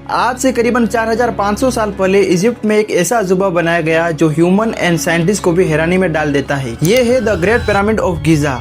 आज से करीबन 4500 साल पहले इजिप्ट में एक ऐसा अजूबा बनाया गया जो ह्यूमन एंड साइंटिस्ट को भी हैरानी में डाल देता है। ये है the great pyramid of Giza.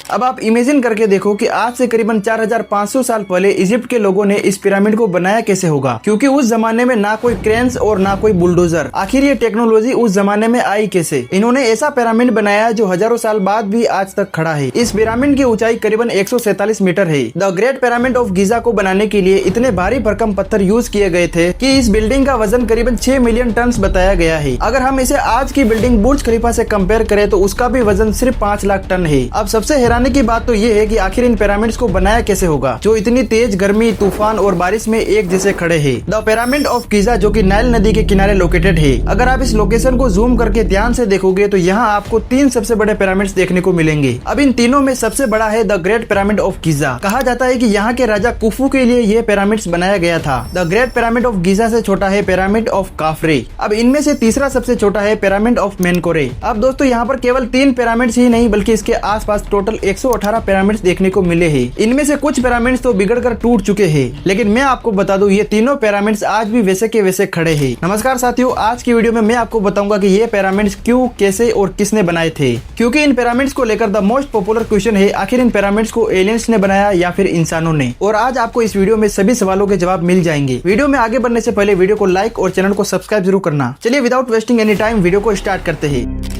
अब आप इमेजिन करके देखो कि आज से करीबन 4500 साल पहले इजिप्ट के लोगों ने इस पिरामिड को बनाया कैसे होगा, क्योंकि उस जमाने में ना कोई क्रेन्स और ना कोई बुलडोजर। आखिर ये टेक्नोलॉजी उस जमाने में आई कैसे? इन्होंने ऐसा पिरामिड बनाया जो हजारों साल बाद भी आज तक खड़ा है। इस पिरामिड की ऊंचाई करीबन 147 मीटर है। The great pyramid of Giza को बनाने के लिए इतने भारी भरकम पत्थर यूज किए गए थे कि इस बिल्डिंग का वजन करीबन 6 मिलियन टन बताया गया है। अगर हम इसे आज की बिल्डिंग बुर्ज खलीफा से कंपेयर करें तो उसका भी वजन सिर्फ 5 लाख टन है। अब सबसे हैरानी की बात तो ये है कि आखिर इन पिरामिड्स को बनाया कैसे होगा जो इतनी तेज गर्मी, तूफान और बारिश में एक जैसे खड़े हैं। द पिरामिड ऑफ गीजा जो कि नाइल नदी के किनारे लोकेटेड है। अगर आप इस लोकेशन को जूम करके ध्यान से देखोगे तो यहाँ आपको 3 सबसे बड़े पिरामिड्स देखने को मिलेंगे। अब इन तीनों में सबसे बड़ा है the great pyramid of Giza. कहा जाता है कि यहाँ के राजा कुफू के लिए ये पिरामिड्स बनाया गया था। The great pyramid of Giza से छोटा है पिरामिड ऑफ काफरे। अब इनमें से तीसरा सबसे छोटा है पिरामिड ऑफ मेनकोरे। अब दोस्तों यहाँ पर केवल 3 पिरामिड्स ही नहीं बल्कि इसके आसपास टोटल 118 पिरामिड्स देखने को मिले हैं। इनमें से कुछ पिरामिड्स तो बिगड़कर टूट चुके हैं, लेकिन मैं आपको बता दूं ये तीनों पिरामिड्स आज भी वैसे के वैसे खड़े हैं। नमस्कार साथियों, आज की वीडियो में मैं आपको बताऊंगा कि ये पिरामिड्स क्यों, कैसे और किसने बनाए थे, क्योंकि इन पिरामिड्स को लेकर द मोस्ट पॉपुलर क्वेश्चन है आखिर इन पिरामिड्स को एलियंस ने बनाया या फिर इंसानों ने। और आज आपको इस वीडियो में सभी सवालों के जवाब मिल जाएंगे। वीडियो में आगे बढ़ने से पहले वीडियो को लाइक और चैनल को सब्सक्राइब जरूर करना। चलिए without wasting any time video को स्टार्ट करते हैं।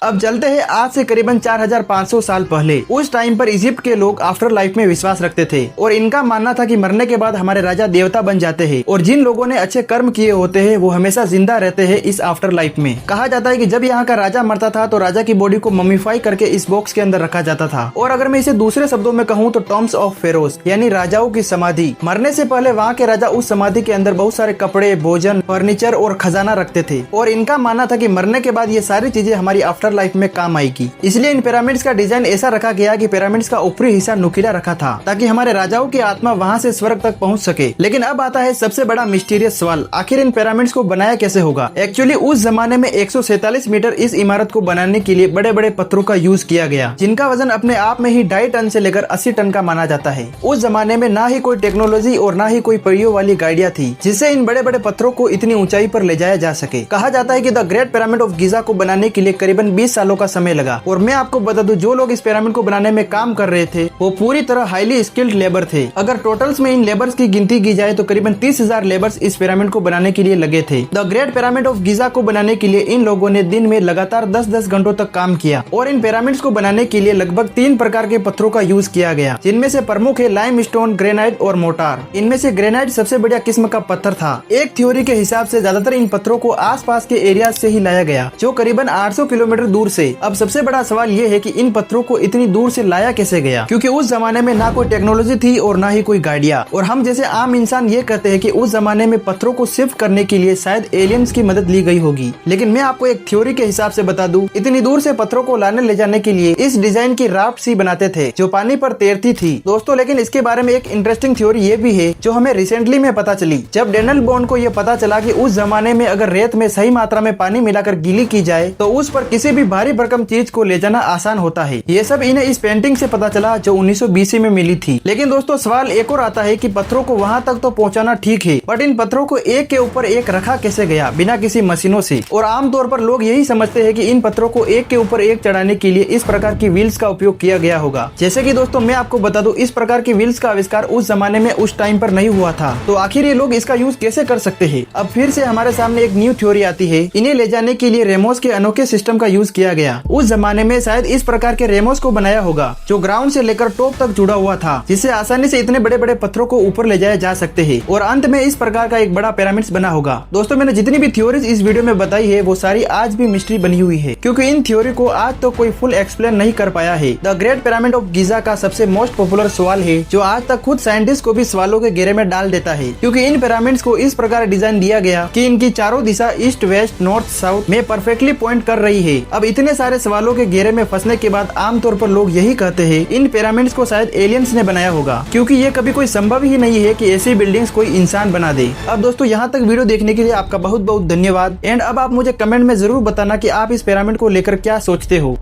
अब चलते हैं आज से करीबन 4500 साल पहले। उस टाइम पर इजिप्ट के लोग आफ्टर लाइफ में विश्वास रखते थे और इनका मानना था कि मरने के बाद हमारे राजा देवता बन जाते हैं और जिन लोगों ने अच्छे कर्म किए होते हैं वो हमेशा जिंदा रहते हैं इस आफ्टर लाइफ में। कहा जाता है कि जब यहाँ का राजा मरता था तो राजा की बॉडी को मम्मीफाई करके इस बॉक्स के अंदर रखा जाता था। और अगर मैं इसे दूसरे शब्दों में कहूँ तो टॉम्स ऑफ फेरोज यानी राजाओं की समाधि। मरने से पहले वहाँ के राजा उस समाधि के अंदर बहुत सारे कपड़े, भोजन, फर्नीचर और खजाना रखते थे और इनका मानना था कि मरने के बाद ये सारी चीजें हमारी आफ्टर लाइफ में काम आएगी। इसलिए इन पिरामिड्स का डिजाइन ऐसा रखा गया कि पिरामिड्स का ऊपरी हिस्सा नुकीला रखा था ताकि हमारे राजाओं की आत्मा वहां से स्वर्ग तक पहुंच सके। लेकिन अब आता है सबसे बड़ा मिस्टीरियस सवाल, आखिर इन पिरामिड्स को बनाया कैसे होगा? एक्चुअली उस जमाने में 147 मीटर इस इमारत को बनाने के लिए बड़े बड़े पत्थरों का यूज किया गया, जिनका वजन अपने आप में ही 2.5 टन से लेकर 80 टन का माना जाता है। उस जमाने में ना ही कोई टेक्नोलॉजी और ना ही कोई पहियों वाली गाड़ियां थी जिससे इन बड़े बड़े पत्थरों को इतनी ऊंचाई पर ले जाया जा सके। कहा जाता है कि the great pyramid of Giza को बनाने के लिए करीबन 20 सालों का समय लगा। और मैं आपको बता दूं जो लोग इस पिरामिड को बनाने में काम कर रहे थे वो पूरी तरह हाईली स्किल्ड लेबर थे। अगर टोटल्स में इन लेबर्स की गिनती की जाए तो करीबन 30,000 लेबर्स इस पिरामिड को बनाने के लिए लगे थे। The great pyramid of Giza को बनाने के लिए इन लोगों ने दिन में लगातार 10-10 घंटों तक काम किया और इन पिरामिड्स को बनाने के लिए लगभग 3 प्रकार के पत्थरों का यूज किया गया, जिनमें से प्रमुख है लाइमस्टोन, ग्रेनाइट और मोर्टार। इनमें से ग्रेनाइट सबसे बढ़िया किस्म का पत्थर था। एक थ्योरी के हिसाब से ज्यादातर इन पत्थरों को आसपास के एरिया से ही लाया गया, जो करीबन 800 किलोमीटर दूर से। अब सबसे बड़ा सवाल ये है कि इन पत्थरों को इतनी दूर से लाया कैसे गया, क्योंकि उस जमाने में ना कोई टेक्नोलॉजी थी और ना ही कोई गाड़ियां। और हम जैसे आम इंसान ये कहते हैं कि उस जमाने में पत्थरों को शिफ्ट करने के लिए शायद एलियंस की मदद ली गई होगी। लेकिन मैं आपको एक थ्योरी के हिसाब से बता दूं, इतनी दूर से पत्थरों को लाने ले जाने के लिए इस डिजाइन की राफ्ट सी बनाते थे जो पानी पर तैरती थी दोस्तों। लेकिन इसके बारे में एक इंटरेस्टिंग थ्योरी ये भी है जो हमें रिसेंटली में पता चली, जब डेनियल बॉन्ड को ये पता चला कि उस जमाने में अगर रेत में सही मात्रा में पानी मिलाकर गीली की जाए तो उस पर किसी भी भारी भरकम चीज को ले जाना आसान होता है। ये सब इन्हें इस पेंटिंग से पता चला जो 1920 में मिली थी। लेकिन दोस्तों सवाल एक और आता है कि पत्थरों को वहाँ तक तो पहुँचाना ठीक है, बट इन पत्थरों को एक के ऊपर एक रखा कैसे गया बिना किसी मशीनों से? और आमतौर पर लोग यही समझते हैं कि इन पत्थरों को एक के ऊपर एक चढ़ाने के लिए इस प्रकार की व्हील्स का उपयोग किया गया होगा। जैसे कि दोस्तों मैं आपको बता दूं, इस प्रकार की व्हील्स का आविष्कार उस जमाने में उस टाइम पर नहीं हुआ था, तो आखिर ये लोग इसका यूज कैसे कर सकते हैं? अब फिर से हमारे सामने एक न्यू थ्योरी आती है। इन्हें ले जाने के लिए रेमोस के अनोखे सिस्टम का यूज किया गया। उस जमाने में शायद इस प्रकार के रेमोस को बनाया होगा जो ग्राउंड से लेकर टॉप तक जुड़ा हुआ था, जिससे आसानी से इतने बड़े बड़े पत्थरों को ऊपर ले जाया जा सकते हैं और अंत में इस प्रकार का एक बड़ा पिरामिड्स बना होगा। दोस्तों मैंने जितनी भी थ्योरीज इस वीडियो में बताई है वो सारी आज भी मिस्ट्री बनी हुई है, क्योंकि इन थ्योरी को आज तो कोई फुल एक्सप्लेन नहीं कर पाया है। The great pyramid of Giza का सबसे मोस्ट पॉपुलर सवाल है जो आज तक खुद साइंटिस्ट को भी सवालों के घेरे में डाल देता है, क्योंकि इन पिरामिड्स को इस प्रकार डिजाइन दिया गया कि इनकी चारों दिशा ईस्ट, वेस्ट, नॉर्थ, साउथ में परफेक्टली पॉइंट कर रही है। अब इतने सारे सवालों के घेरे में फंसने के बाद आमतौर पर लोग यही कहते हैं इन पिरामिड्स को शायद एलियंस ने बनाया होगा, क्योंकि ये कभी कोई संभव ही नहीं है कि ऐसी बिल्डिंग्स कोई इंसान बना दे। अब दोस्तों यहाँ तक वीडियो देखने के लिए आपका बहुत बहुत धन्यवाद। एंड अब आप मुझे कमेंट में जरूर बताना कि आप इस पिरामिड को लेकर क्या सोचते हो।